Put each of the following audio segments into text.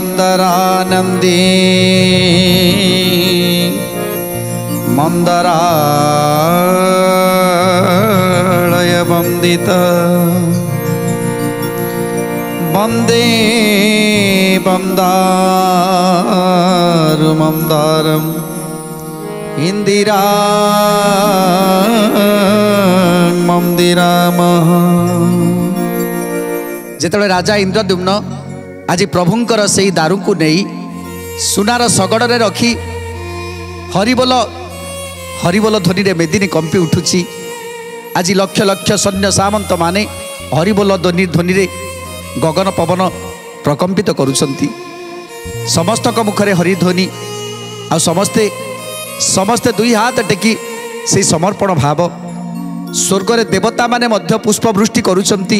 नीलाद्रिकंदरानंदी मंदरालय वंदित वंदे वंदारु मंदारम इंदिरा मंदिराम। जेतबे राजा इंद्रद्युम्न आज प्रभुंकर से दारू को नहीं सुनार शगड़ रे रखी हरिबोल हरिबोल ध्वनि रे मेदिनी कंपी उठुची। आज लक्ष लक्ष सैन्य सामंत माने हरिबोल ध्वनि रे गगन पवन प्रकंपित करुछंती। समस्त मुखरे हरिध्वनि आ समस्ते समस्ते दुई हाथ टेकी से समर्पण भाव। स्वर्ग रे देवता माने मध्य पुष्पवृष्टि करुछंती।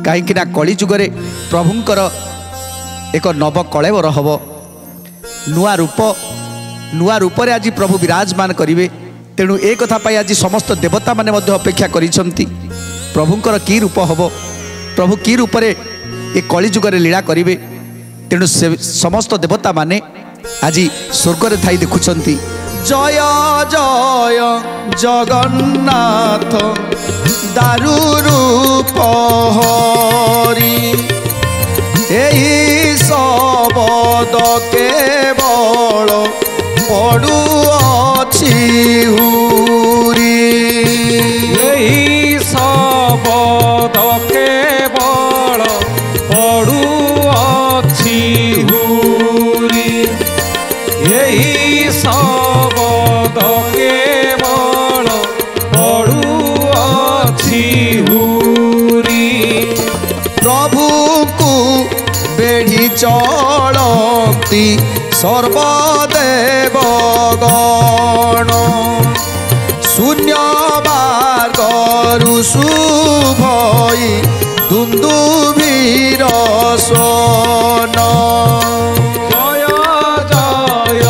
कहीं कली जुगरे प्रभुंकर एक नव कलेवर हम नुआ रूप आज प्रभु विराजमान करिवे। तेणु एक कथा पाई आज समस्त देवता माने मध्य अपेक्षा करिसंती प्रभुंकर की रूप हम प्रभु की रूप रे एक कली जुगरे लीला करिवे। तेणु समस्त देवता माने आज स्वर्ग रे थाई देखुछंती। जय जय जगन्नाथ दारू रूप हरि एही शबद केवल पड़ुअछि हुरी। एही शबद केवल पड़ुअछि हुरी। एही शबद केवल पड़ुअछि हुरी। प्रभु को बेढ़ी चलती सर्वदेव गण शून्य बागरु शुभई दुन्दुभिर सोन। जय जय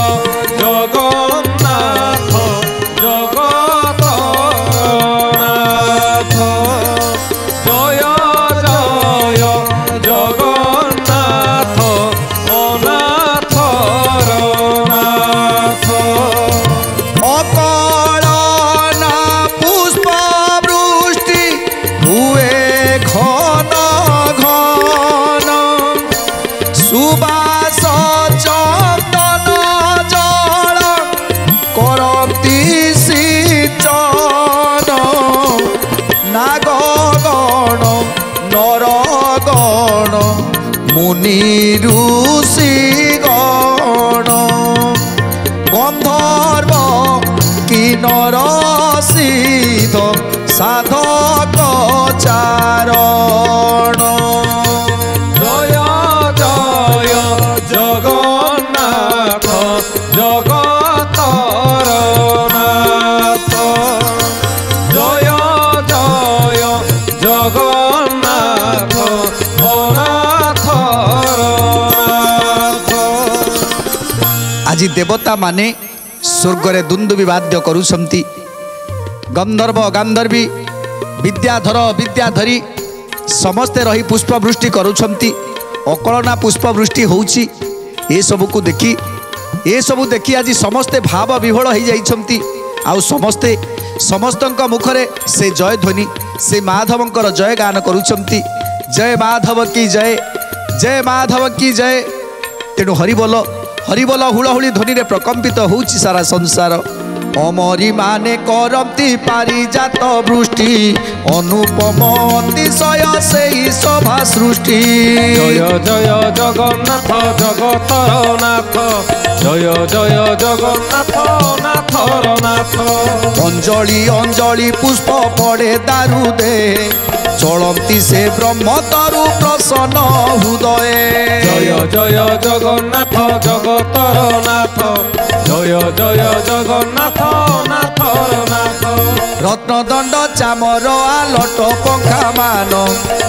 जगन्नाथ जगतनाथ। जय जय जगन्नाथ अनाथर नाथ। अकलना पुष्प वृष्टि हुए घन घन सुबास चंदन जल करती सिंचन। नागगण नरगण मुनि ऋषि गण गंधर्व किन्नर सिद्ध साधक चारण। जय जय जगन्नाथ जगतर नाथ। जय जय जगन्नाथ अनाथर नाथ। आज देवता माने स्वर्ग रे दुन्दुभि वाद्य करुछंती। गंधर्व गांधर्वी विद्याधर विद्याधरी समस्ते रही पुष्पवृष्टि करुछंती। अकलना पुष्पवृष्टि होउची। ए सब को देखी आज समस्ते भाव विह्वल हो जाइछंती। आउ समस्ते समस्तंक मुखरे से जय ध्वनि से माधवंकर जय गान करुछंती। जय माधव की जय जय माधव की जय। तेणु हरिबोल हरिबोल हुलहुली ध्वनि रे प्रकंपित होउची सारा संसार। अमरी माने करती पारिजात वृष्टि अनुपम अतिशय सेई शोभा सृष्टि। जय जय जगन्नाथ जगतर नाथ। जय जय जगन्नाथ नाथर नाथ। अंजलि अंजलि पुष्प पड़े दारू दे चलती से ब्रह्म तरु प्रसन्न हृदय। जय जय जगन्नाथ जगतर नाथ। जय जय जगन्नाथ नाथर नाथ। रत्नदंड चामर आलट पंखा मान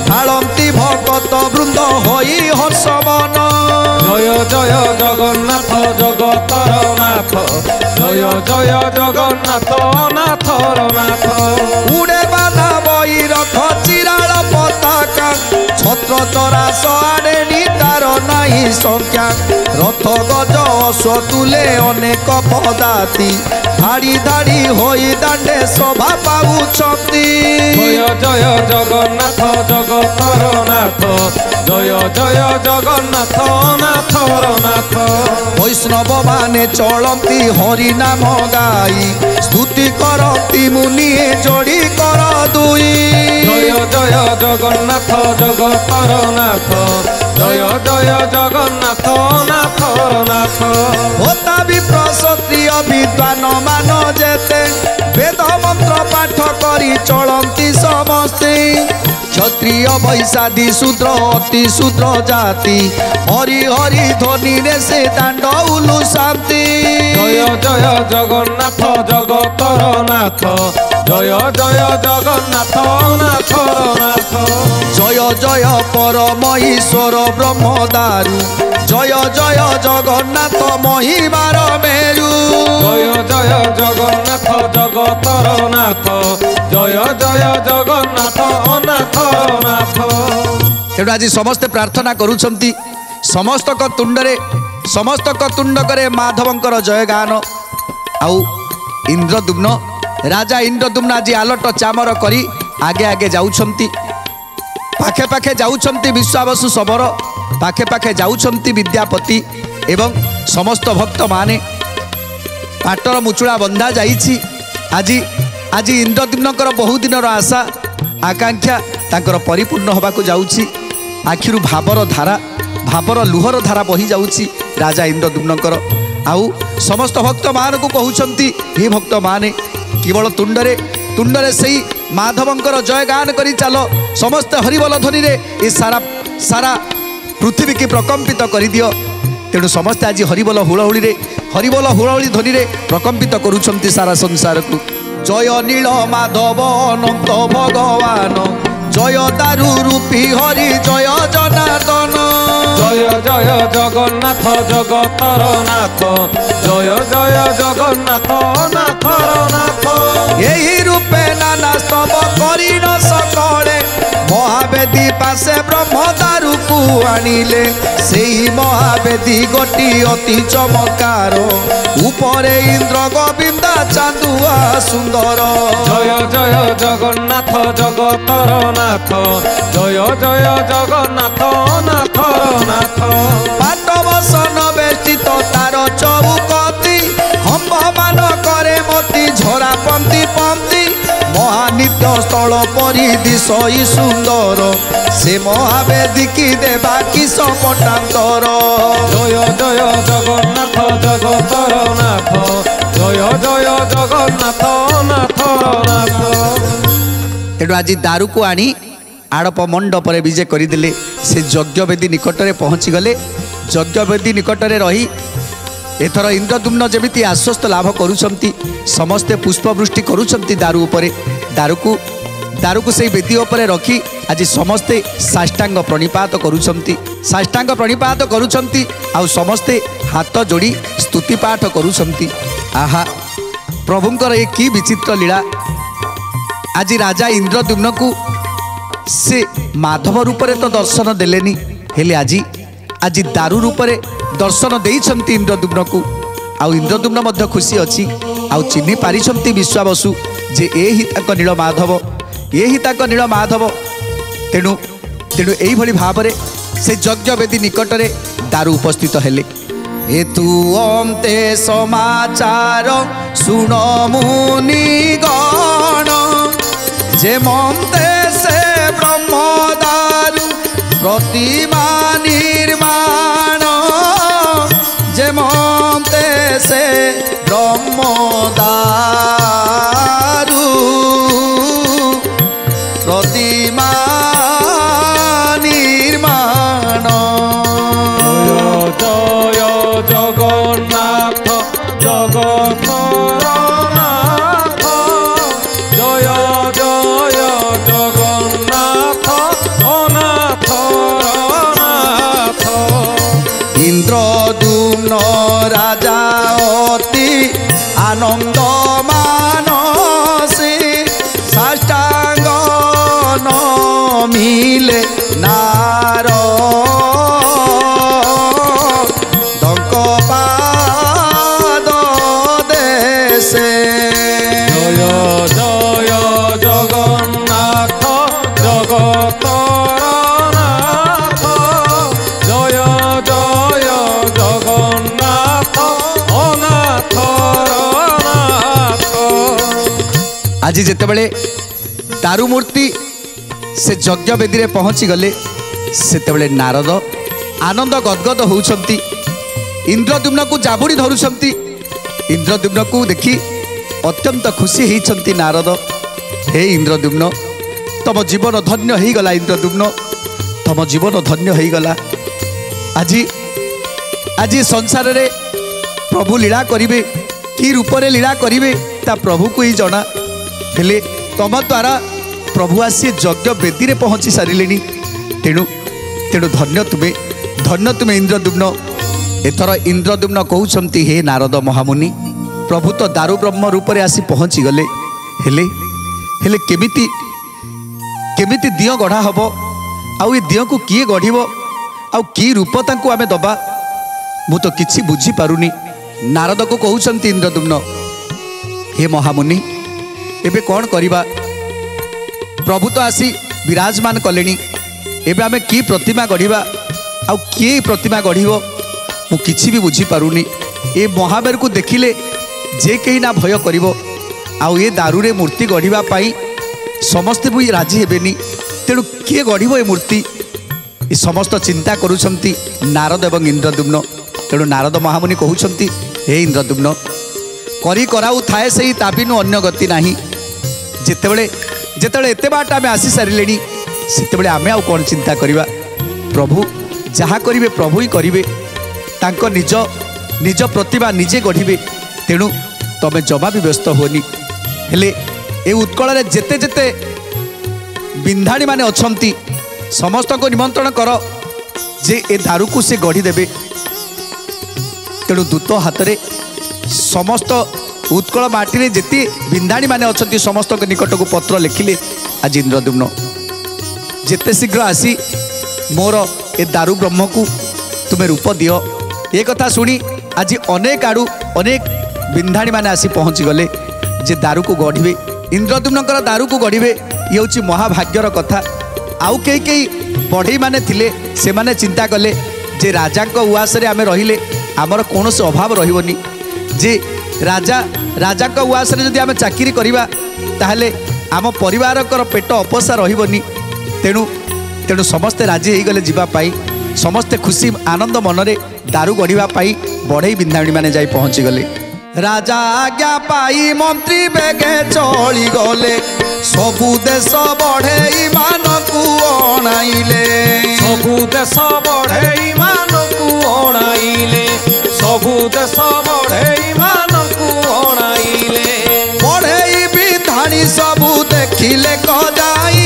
ढालती भगत वृंद होई हर्षमन जय जय जगन्नाथ जगतर नाथ जय जय जगन्नाथ नाथर नाथ उड़े बाधा बई रथ चिराल पताका छत्र तरा सआड़े तार नहीं संख्या रथ गज अश्वतुले अनेक पदाती धाड़ी धाड़ी होई दांडे शोभा पाउछंती जय जय जगन्नाथ जगतर नाथ जय जय जगन्नाथ नाथर नाथ वैष्णव माने चलती हरि नाम गाई स्तुति करती मुनिए जोड़ी कर दुई जय जय जगन्नाथ जगतर नाथ जय जय जगन्नाथ नाथर नाथ होता विप्र क्षत्रिय विद्वान मान जेते वेद मंत्र पाठ करी चलती समस्ते क्षत्रिय वैशादी शूद्र अति शूद्र जाति हरि हरि ध्वनि रे से दांड उलु शांति जय जय जगन्नाथ जगतर नाथ जय जय जगन्नाथ नाथर नाथ जय जय परम ईश्वर ब्रह्म दारु जय जय जगन्नाथ महिमार मेरु जय जय जगन्नाथ जगतर नाथ जय जय जगन्नाथ नाथर नाथ तेणु आज समस्ते प्रार्थना करुछंती समस्तक तुंडरे समस्तक तुंडकरे माधवंकर जयगान आउ इंद्रदुम्न राजा इंद्रदुम्न आज आलट चामर करी आगे आगे जाउछंती पाखे पाखे जाउछंती विश्वावसु सबर पाखे पाखे जाउछंती विद्यापति एवं समस्त भक्त माने पाटर मुचुड़ा बंधा जाइछि आज आज इंद्रदुम्नकर बहु दिनर आशा आकांक्षा तांकर परिपूर्ण होबाकू जाउछि आखिरु भावर धारा भावर लुहर धारा बही जाउछि राजा इंद्रदुम्नकर आउ समस्त भक्त मान को कहउछंती हे भक्त माने केवल तुंडरे तुंडरे सही माधवंकर जयगान करी चलो समस्त हरिबल ध्वनि रे ए सारा सारा पृथ्वी की प्रकंपित कर दियो तेणु समस्ते आज हरिबल हुलहुली ध्वनि रे प्रकंपित करुछंती सारा संसार को जय नील माधव अनंत भगवान जय दारु रूपी हरि जय जनार्दन जय जय जगन्नाथ जगतर नाथ जय जय जगन्नाथ नाथर नाथ यही रूपे नाना स्तव करी न सकले महावेदी पासे ब्रह्म दारु को आनिले सेही महावेदी गोटी अति चमत्कार उपरे इंद्र गोविंदा चांदुआ सुंदर जय जय जगन्नाथ जगतर नाथ जय जय जगन्नाथ नाथर नाथ पाटवसन बेष्टित तार चौकती हम्ब मान करे मोती झरा पंक्ति पंक्ति महानित्य स्थल परि दिशई सुंदर से महावेदी की देवा कि सपटांतर जय जय जगन्नाथ जगतर नाथ जय जय जगन्नाथ नाथर नाथ तेणु आज दारु को आनी आड़प मंडप विजे करदे से यज्ञवेदी निकटरे पहुँची गले यज्ञवेदी निकटरे रही एथर इंद्रदुम्न जमिति आश्वस्त लाभ करुछंती समस्ते पुष्पवृष्टि करुछंती दारु उपरे दारु को से वेदी उपरे रखी आज समस्ते साष्टांग प्रणिपात करुछंती साष्टांग प्रणिपात करुछंती आउ समस्ते हाथ जोड़ी स्तुति पाठ करुछंती आहा प्रभुंकर ये की विचित्र लीला आज राजा इंद्रदुम्न को से माधव रूपरे तो दर्शन देलेनी हेले आज आज दारु रूपरे दर्शन देइछंती इंद्रदुम्न को आउ इंद्रदुम्न मध्य खुशी अच्छी आउ चिन्हि पारिछंती विश्वावसु जे ए ही ताक नील माधव ये ही ताक नील माधव तेणु तेणु एई भली भाबरे से यज्ञवेदी निकटरे दारु उपस्थित हेले हेतु अंते समाचार सुन मुनि गण जे मन्ते से ब्रह्म दारु प्रतिमा निर्माण जे मन्ते से ब्रह्म दारु प्रतिमा निर्माण जय जगन्नाथ जगतर नाथ जय ଇନ୍ଦ୍ରଦ୍ୟୁମ୍ନ ରାଜା ଅତି ଆନନ୍ଦ ମାନସେ ସାଷ୍ଟାଙ୍ଗ ନମିଲେ ନାରଦଙ୍କ ପାଦ ଦେଶେ। ଜୟ ଜୟ ଜଗନ୍ନାଥ ଜଗତର ନାଥ, ଜୟ ଜୟ ଜଗନ୍ନାଥ ଅନାଥର ନାଥ। ଆଜି ଯେତେବେଳେ ଦାରୁ ମୂର୍ତ୍ତି ସେ ଯଜ୍ଞ ବେଦୀରେ ପହଞ୍ଚି ଗଲେ ସେତେବେଳେ ନାରଦ ଆନନ୍ଦ ଗଦଗଦ ହେଉଛନ୍ତି, ଇନ୍ଦ୍ରଦ୍ୟୁମ୍ନକୁ ଜାବୁଡ଼ି ଧରୁଛନ୍ତି। ଇନ୍ଦ୍ରଦ୍ୟୁମ୍ନକୁ ଦେଖି ଅତ୍ୟନ୍ତ ଖୁସି ହେଇଛନ୍ତି ନାରଦ। ହେ ଇନ୍ଦ୍ରଦ୍ୟୁମ୍ନ, ତମ ଜୀବନ ଧନ୍ୟ ହେଇଗଲା। ଇନ୍ଦ୍ରଦ୍ୟୁମ୍ନ, ତମ ଜୀବନ ଧନ୍ୟ ହେଇଗଲା। ଆଜି ଆଜି ସଂସାରରେ ପ୍ରଭୁ ଲୀଳା କରିବେ, କି ରୂପରେ ଲୀଳା କରିବେ ତା ପ୍ରଭୁକୁ ହିଁ ଜଣା। ହେଲେ ତମ ଦ୍ୱାରା ପ୍ରଭୁ ଆସି ଯଜ୍ଞ ବେଦୀରେ ପହଞ୍ଚି ସାରିଲେଣି। ତେଣୁ ତେଣୁ ଧନ୍ୟ ତୁମେ ଇନ୍ଦ୍ରଦ୍ୟୁମ୍ନ। ଏଥର ଇନ୍ଦ୍ରଦ୍ୟୁମ୍ନ କହୁଛନ୍ତି, ହେ ନାରଦ ମହାମୁନି, ପ୍ରଭୁ ତ ଦାରୁ ବ୍ରହ୍ମ ରୂପରେ ଆସି ପହଞ୍ଚିଗଲେ। ହେଲେ ହେଲେ କେମିତି କେମିତି ଦିଅଁ ଗଢ଼ା ହେବ? ଆଉ ଏ ଦିଅଁକୁ କିଏ ଗଢ଼ିବ? ଆଉ କି ରୂପ ତାଙ୍କୁ ଆମେ ଦେବା? ମୁଁ ତ କିଛି ବୁଝିପାରୁନି। ନାରଦକୁ କହୁଛନ୍ତି ଇନ୍ଦ୍ରଦ୍ୟୁମ୍ନ, ହେ ମହାମୁନି, ଏବେ କ'ଣ କରିବା? ପ୍ରଭୁ ତ ଆସି ବିରାଜମାନ କଲେଣି। ଏବେ ଆମେ କି ପ୍ରତିମା ଗଢ଼ିବା? ଆଉ କିଏ ପ୍ରତିମା ଗଢ଼ିବ? ମୁଁ କିଛି ବି ବୁଝିପାରୁନି। ଏ ମହାବୀରକୁ ଦେଖିଲେ ଯେ କେହି ନା ଭୟ କରିବ। ଆଉ ଏ ଦାରୁରେ ମୂର୍ତ୍ତି ଗଢ଼ିବା ପାଇଁ ସମସ୍ତେ ବି ରାଜି ହେବେନି। ତେଣୁ କିଏ ଗଢ଼ିବ ଏ ମୂର୍ତ୍ତି? ଏ ସମସ୍ତ ଚିନ୍ତା କରୁଛନ୍ତି ନାରଦ ଏବଂ ଇନ୍ଦ୍ରଦ୍ୟୁମ୍ନ। ତେଣୁ ନାରଦ ମହାମୁନି କହୁଛନ୍ତି, ହେ ଇନ୍ଦ୍ରଦ୍ୟୁମ୍ନ, କରି କରାଉ ଥାଏ ସେଇ ତାବିନୁ ଅନ୍ୟ ଗତି ନାହିଁ। ଯେତେବେଳେ ଏତେ ବାଟ ଆମେ ଆସି ସାରିଲେଣି ସେତେବେଳେ ଆମେ ଆଉ କ'ଣ ଚିନ୍ତା କରିବା? ପ୍ରଭୁ ଯାହା କରିବେ ପ୍ରଭୁ ହିଁ କରିବେ। ତାଙ୍କ ନିଜ ପ୍ରତିଭା ନିଜେ ଗଢ଼ିବେ। ତେଣୁ ତମେ ଜମା ବି ବ୍ୟସ୍ତ ହୁଅନି। ହେଲେ ଏ ଉତ୍କଳରେ ଯେତେ ଯେତେ ବିନ୍ଧାଣୀମାନେ ଅଛନ୍ତି ସମସ୍ତଙ୍କୁ ନିମନ୍ତ୍ରଣ କର ଯେ ଏ ଦାରୁକୁ ସେ ଗଢ଼ିଦେବେ। ତେଣୁ ଦୂତ ହାତରେ ସମସ୍ତ ଉତ୍କଳ ମାଟିରେ ଯେତେ ବିନ୍ଧାଣୀମାନେ ଅଛନ୍ତି ସମସ୍ତଙ୍କ ନିକଟକୁ ପତ୍ର ଲେଖିଲେ। ଆଜି ଇନ୍ଦ୍ରଦ୍ୟୁମ୍ନ, ଯେତେ ଶୀଘ୍ର ଆସି ମୋର ଏ ଦାରୁ ବ୍ରହ୍ମକୁ ତୁମେ ରୂପ ଦିଅ। ଏ କଥା ଶୁଣି ଆଜି ଅନେକ ଆଡ଼ୁ ଅନେକ ବିନ୍ଧାଣୀମାନେ ଆସି ପହଞ୍ଚିଗଲେ ଯେ ଦାରୁକୁ ଗଢ଼ିବେ, ଇନ୍ଦ୍ରଦ୍ୟୁମ୍ନଙ୍କର ଦାରୁକୁ ଗଢ଼ିବେ। ଇଏ ହେଉଛି ମହାଭାଗ୍ୟର କଥା। ଆଉ କେହି ବଢ଼େଇମାନେ ଥିଲେ, ସେମାନେ ଚିନ୍ତା କଲେ ଯେ ରାଜାଙ୍କ ଉଆସରେ ଆମେ ରହିଲେ ଆମର କୌଣସି ଅଭାବ ରହିବନି। ଯେ ରାଜାଙ୍କ ଉଆସରେ ଯଦି ଆମେ ଚାକିରି କରିବା ତାହେଲେ ଆମ ପରିବାରଙ୍କର ପେଟ ଅପୋଷା ରହିବନି। ତେଣୁ ସମସ୍ତେ ରାଜି ହେଇଗଲେ ଯିବା ପାଇଁ। ସମସ୍ତେ ଖୁସି ଆନନ୍ଦ ମନରେ ଦାରୁ ଗଢ଼ିବା ପାଇଁ ବଢ଼େଇ ବିନ୍ଧାଣୀମାନେ ଯାଇ ପହଞ୍ଚିଗଲେ। ରାଜା ଆଜ୍ଞା ପାଇ ମନ୍ତ୍ରୀ ବେଗେ ଚଳିଗଲେ, ସବୁ ଦେଶ ବଢ଼େଇମାନଙ୍କୁ ଅଣାଇଲେ। ସବୁ ଦେଶ ବଢ଼େଇମାନଙ୍କୁ ଅଣାଇଲେ, ସବୁ ଦେଶ ବଢ଼େଇମାନଙ୍କୁ ଅଣାଇଲେ। ବଢ଼େଇ ବିନ୍ଧାଣୀ ସବୁ ଦେଖିଲେ କଦାଇ,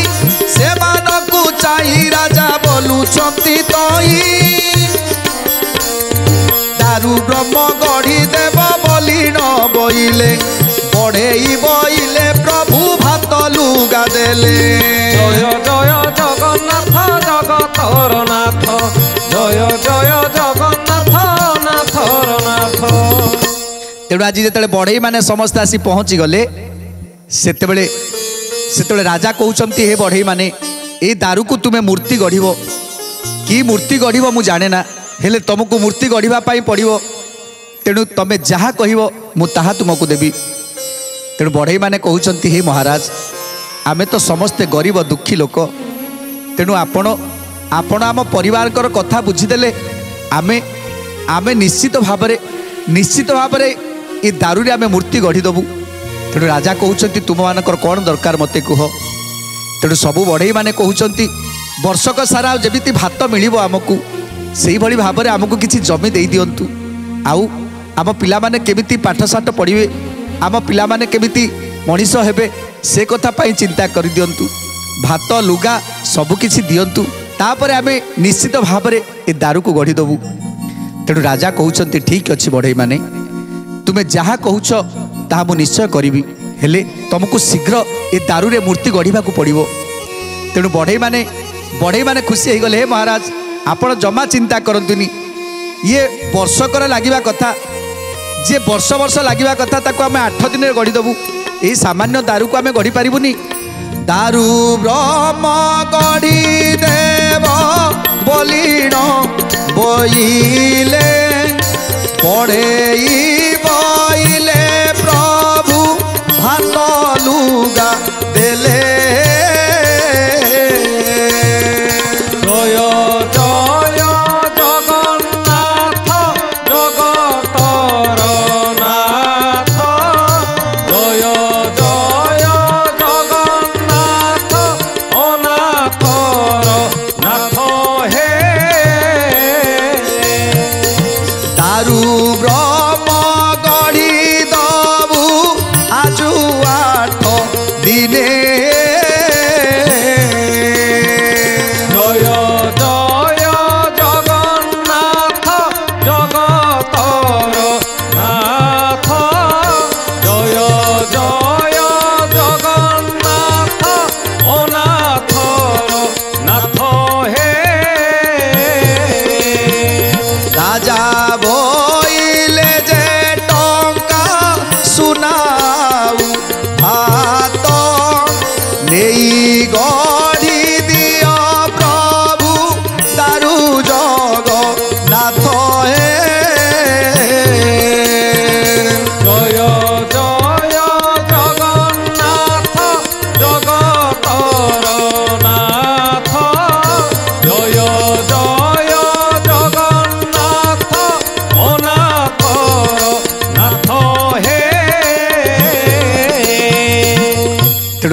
ସେମାନଙ୍କୁ ଚାହିଁ ରାଜା ବୋଲୁଛନ୍ତି ତଇ। ଦାରୁ ବ୍ରହ୍ମ ଗଢ଼ି ଦେବ ବୋଲି ନ ବଇଲେ, ବଢ଼େଇ ବଇଲେ ପ୍ରଭୁ ଭାତ ଲୁଗା ଦେଲେ। ଜୟ ଜୟ ଜଗନ୍ନାଥ ଜଗତର ନାଥ, ଜୟ ଜୟ ଜଗନ୍ନାଥ ନାଥର ନାଥ। ତେଣୁ ଆଜି ଯେତେବେଳେ ବଢ଼େଇମାନେ ସମସ୍ତେ ଆସି ପହଞ୍ଚିଗଲେ ସେତେବେଳେ ରାଜା କହୁଛନ୍ତି, ହେ ବଢ଼େଇମାନେ, ଏ ଦାରୁକୁ ତୁମେ ମୂର୍ତ୍ତି ଗଢ଼ିବ। କି ମୂର୍ତ୍ତି ଗଢ଼ିବ ମୁଁ ଜାଣେ ନା, ହେଲେ ତୁମକୁ ମୂର୍ତ୍ତି ଗଢ଼ିବା ପାଇଁ ପଡ଼ିବ। ତେଣୁ ତମେ ଯାହା କହିବ ମୁଁ ତାହା ତୁମକୁ ଦେବି। ତେଣୁ ବଢ଼େଇମାନେ କହୁଛନ୍ତି, ହେ ମହାରାଜ, ଆମେ ତ ସମସ୍ତେ ଗରିବ ଦୁଃଖୀ ଲୋକ। ତେଣୁ ଆପଣ ଆମ ପରିବାରଙ୍କର କଥା ବୁଝିଦେଲେ ଆମେ ନିଶ୍ଚିତ ଭାବରେ ଏ ଦାରୁରେ ଆମେ ମୂର୍ତ୍ତି ଗଢ଼ିଦେବୁ। ତେଣୁ ରାଜା କହୁଛନ୍ତି, ତୁମମାନଙ୍କର କ'ଣ ଦରକାର ମୋତେ କୁହ। ତେଣୁ ସବୁ ବଢ଼େଇମାନେ କହୁଛନ୍ତି, ବର୍ଷକ ସାରା ଯେମିତି ଭାତ ମିଳିବ ଆମକୁ, ସେଇଭଳି ଭାବରେ ଆମକୁ କିଛି ଜମି ଦେଇ ଦିଅନ୍ତୁ। ଆଉ ଆମ ପିଲାମାନେ କେମିତି ପାଠଶାଠ ପଢ଼ିବେ, ଆମ ପିଲାମାନେ କେମିତି ମଣିଷ ହେବେ, ସେ କଥା ପାଇଁ ଚିନ୍ତା କରିଦିଅନ୍ତୁ। ଭାତ ଲୁଗା ସବୁକିଛି ଦିଅନ୍ତୁ, ତାପରେ ଆମେ ନିଶ୍ଚିତ ଭାବରେ ଏ ଦାରୁକୁ ଗଢ଼ିଦେବୁ। तेणु राजा कहते ठीक अच्छी बढ़ई माने तुम्हें जहाँ कहूछ ताहा मु निश्चय करी हेले तुमको शीघ्र ए दारू रे मूर्ति गढ़ा पड़ो। तेणु बढ़ई माने खुशी हो गले हे महाराज आपण जमा चिंता करतुनी ये वर्षकर लगिवा कथा जे वर्ष वर्ष लगिवा कथा ताको आम 8 दिन गढ़ीदेबू यही सामान्य दारू को आम गढ़ी पारिबुनी। दारू ब्रह्म गढ़ी देव बोलीण बोइले पढ़े बोइले प्रभु भात लुगा देले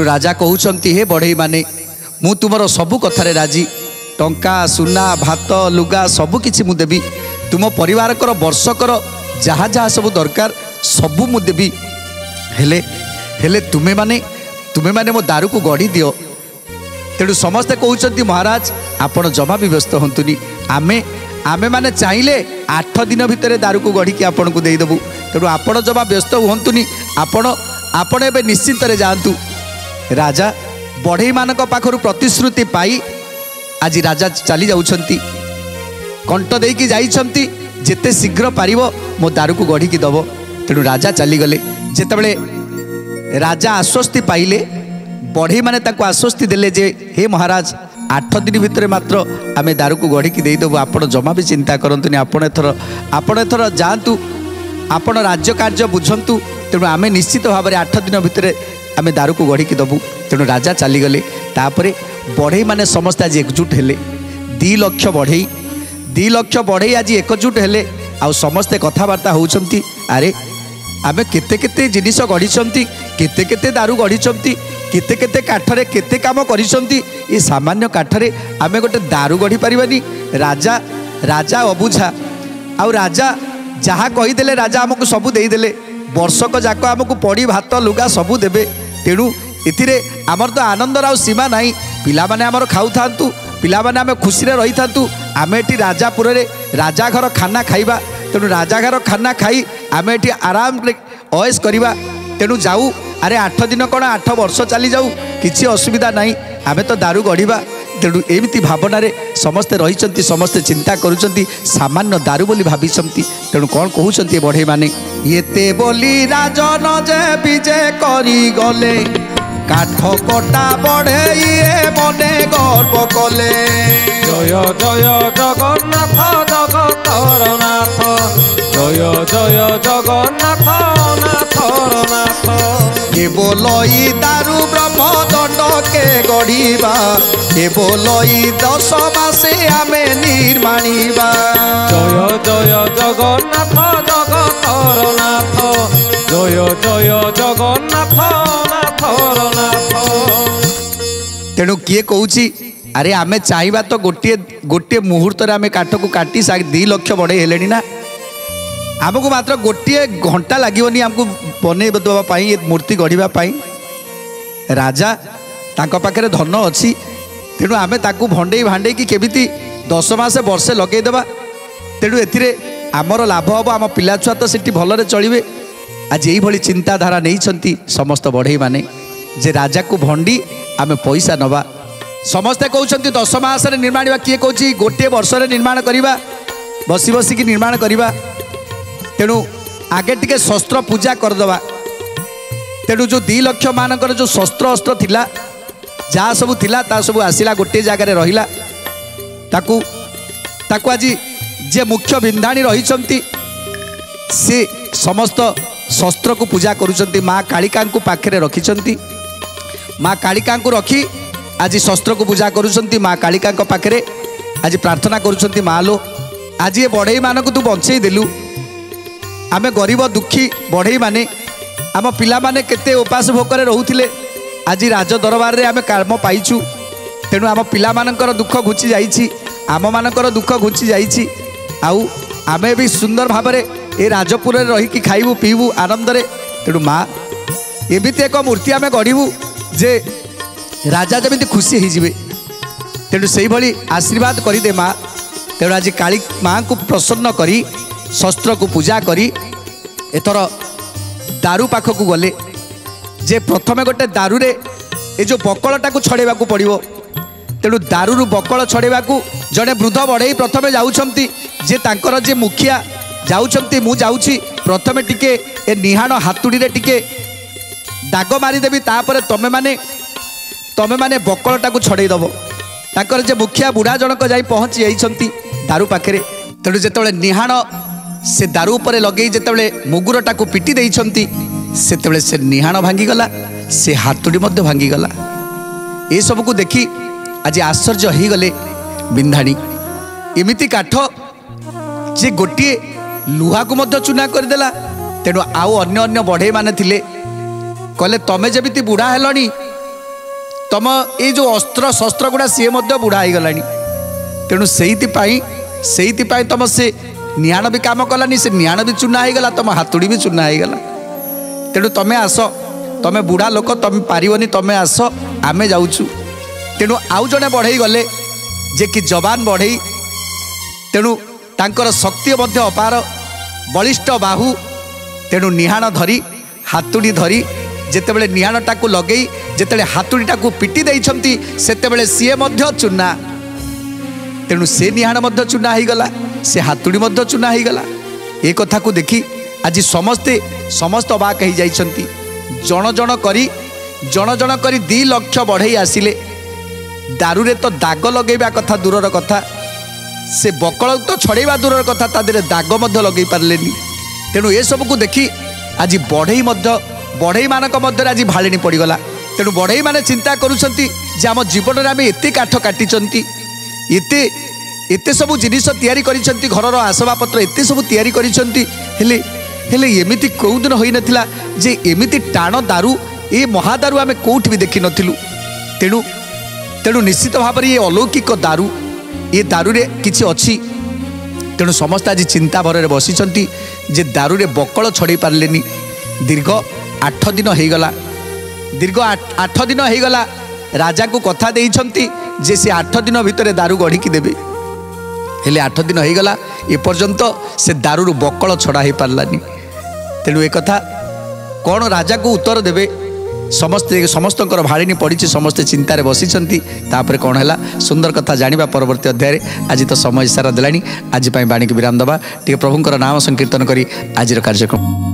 राजा कहते हे बढ़ई माने मु तुमर सबु कथारे राजी टंका सुना भात लुगा सबु किछि मु देबी तुम परिवार कर वर्षकर जहाँ जहाँ सब दरकार सबु मु देबी हेले हेले तुमे माने मो दारू को गढ़ी दियो। तेणु समस्ते कहते महाराज आपण जमा भी व्यस्त हंतुनी आमे आमे माने चाहिए 8 दिन भितर दारू को गढ़ी की आपन को दे देबू। तेणु आपण जमा व्यस्त हंतुनी आपण एबे निश्चिंत रे जांतु। राजा बढ़ई मान पाखर प्रतिश्रुति पाई आज राजा चली जाउछंती कंठ देकी जाइछंती जेते शीघ्र पारिबो मो दारू को गढ़ी की दब। तेणु राजा चली गले जेतेबेले राजा आश्वस्ति पाइले बढ़ई माने ताको आश्वस्ति देले जे हे महाराज 8 दिन भितर मात्र आमे दारू को गढ़ी की दे देबो आपण जमा भी चिंता करंतुनी आपण एथर जांतु आपण राज्य कार्य बुझंतु। तेणु आमे निश्चित भाव में 8 दिन भितर आमे दारू को गढ़ी की दबू। तेणु राजा चली गले तापरे बढ़ई माने समस्त आज एकजुट हेले 2 लक्ष बढ़ई आज एकजुट हेले आ समस्ते कथबार्ता होउछंती अरे आमे केते केते जिनिस गढ़ीछंती केते केते दारू गढ़ीछंती केते केते काठरे केते काम करिछंती ये सामान्य काठरे आमे गोटे दारू गढ़ी पारिबानी। राजा राजा अबुझा आ राजा जहाँ कहीदेले राजा आमको सबू देदेले वर्षक जाक आमको पड़ी भात लुगा सबू देबे। तेणु इतिरे आमर तो आनंदर आ सीमा नाई पिला माने आमर खाऊ थांतु पिला माने आमे खुशी रे रही थांतु आमे एटी राजापुर रे राजा घर खाना खाइबा। तेणु राजा घर खाना खाई आमे एटी आराम रे अयस करिबा। तेणु जाऊ अरे 8 दिन कौन 8 वर्ष चली जाऊ किसी असुविधा नहीं आमे तो दारू गढ़ीबा। तेणु एमती भावना समस्ते रही समस्ते चिंता करुँच सामान्य दारू बोली भावी। तेणु कौन कहते बढ़ई माने ये बोली राजन जे विजे करी गले काठ कटा बढ़ई मने गर्व कले। जय जय जगन्नाथ जगतर नाथ जय जय जगन्नाथ नाथर नाथ। केवल दारू ब्रह्म दंड के गढ़ीबा केवल 10 मासे आमे निर्माणीबा। जय जय जगन्नाथ जगतर नाथ जय जय जगन्नाथ नाथर नाथ। तेणु किए कहूची अरे आमे चाहिबा तो गोटे गोटे मुहूर्त आमे काठ को काटी 2 लक्ष बढ़ई हेलेनी ना आमको मात्र गोटे घंटा लगे आमको बने देवाई मूर्ति गढ़ा। राजा तांको पाखरे धन अच्छी तेणु आमे ताकू भंडे भांडे कि केमिति 10 मास वर्षे लगेदेबा। तेणु एथिरे आमर लाभ हम आम पिला छुआ तो सेठी भलरे चलिए आज यही चिंताधारा नहीं समस्त बढ़ई माने जे राजा को भंडी आम पैसा नवा समस्ते कहते 10 मास निर्माण किए कौन गोटे वर्ष निर्माण करवा बसी बसिकी निर्माण करवा तेणु आगे टिके शस्त्र पूजा करदवा तेणु जो 2 लाख मानकर जो शस्त्र अस्त्र थिला जहाँ सब थिला ता सब आसिला गोटे जगार रहिला ताकू ताकू आज जे मुख्य बिंधाणी रही से समस्त शस्त्र को पूजा करुचंती माँ कालिका को पाखरे रखिचंती माँ कालिका को रखी आज शस्त्र को पूजा करुचंती माँ कालिका पाखरे आज प्रार्थना करुचंती माँ लो आज ये बढ़ई मानक तू बंचई देलु आमे गरीब दुखी बढ़ई माने आम पिला माने केते उपास भोकरे रहूथिले आज राज दरबार रे आमे काम पाइछु तेणु आम पिला मानकर दुख घुची जाइछि आम मानकर दुख घुची जाइछि आउ आमे भी सुंदर भाबरे ए राजपुर रे रही कि खाइबू पीबू आनंद रे तेणु माँ एमिति एक मूर्ति आमे गढ़िबू जे राजा जमिति खुशी हो जिवे तेणु से भली आशीर्वाद करदे माँ तेणु आज काली माँ को प्रसन्न करी शस्त्र को पूजा करी एथर दारू पाखक गले जे प्रथमे गोटे दारू रे ए जो बकलटा को छड़ेबा को पड़िबो तेणु दारू बकल छड़ेबा को जड़े वृद्ध बढ़ई प्रथमे जाउछंती जे तांकर जे मुखिया जाउछंती मु जाउछि प्रथमे टिके ए निहाण हातुड़ी रे टिके दाग मारिदेवी तापर तमे माने बकलटा को छड़े दब ताकर जे मुखिया बुढ़ा जनक जाई पहुँची जाइछंती दारू पाखरे तेणु जेतबेले निहाण से दारू पर लगे जेतबेले मुगुरटा को पिटी देइछंती सेतबेले से निहाण भांगीगला से हातुड़ी मध्य भांगीगला ये सब को देखी आज आश्चर्य हो गले बिंधाणी एमिति काठ जे गोटे लुहा को मध्य चूना करदेला तेणु आउ अन्य अन्य बढ़ई माने थिले कहले तमे जेमिति बुढ़ा हेलनी तम ये जो अस्त्र शस्त्र गुड़ा सी बुढ़ा हो गलानी तेणु से तुम से निहाण भी काम कलानी से निहाण भी चूना हो गला तुम हातुड़ी भी चूना हो गला तेणु तमें आस तमें बुढ़ा लोक तुम पारिबनी तमें आस आमे जाऊँ तेणु आउ जड़े बढ़ई गले जे कि जवान बढ़ई तेणु तांकर शक्ति मध्य अपार बलिष्ठ बाहु तेणु निहाण धरी हातुड़ी धरी जेतेबेले निहाणटा को लगे जेतेबेले हातुड़ीटा को पिटी देइछंती सेतेबेले सीए मध्य चूना तेणु से निहाण मध्य चूना हो गला से हातुड़ी मध्य चूना हो गला ए कथा को देखी आज समस्त अबाक हो जाइछंती जण जण करी 2 लाख बढ़ई आसिले दारू रे तो दाग लगेबा कथा दूरर कथा से बकल तो छड़ेबा दूरर कथा ता देरे दाग मध्य लगे पारलेनी तेणु ए सब को देखी आज बढ़ई मानक मध्य आज भालिनी पड़गला तेणु बढ़ई माने चिंता करुछंती जे आम जीवन में आम एते काठ काटिचंती एते सब जिनिस तैयारी करिसंती घरर आसबाबपत्र एते सब तैयारी करिसंती हेले एमिति कोउ दिन होई नथिला जे एमिति टाण दारू ए महादारू आमे कोउठ भी देखि नथिलु तेणु निश्चित भाव में ये अलौकिक दारू ये दारू रे किछि अछि तेणु समस्त आज चिंता भर बसिचंती जे दारू रे बकल छड़े पारलेनी दीर्घ 8 दिन हो गला राजा को कथा देइछंती जे से 8 दिन भितर दारू गढ़ी की देबे हेले 8 दिन हो गला ए पर्यंत से दारू रू बकल छड़ा हो पारलानी तेणु एक कथा कौन राजा को उत्तर देबे समस्त भाड़िनी पड़ी समस्ते चिंतार बसिचंती तापर कौन है सुंदर कथा जानिबा परवर्ती अध्याय आज तो समय सारा देलानी आज बाणी को विराम दबा टे प्रभुंकर नाम संकीर्तन करी आज कार्यक्रम।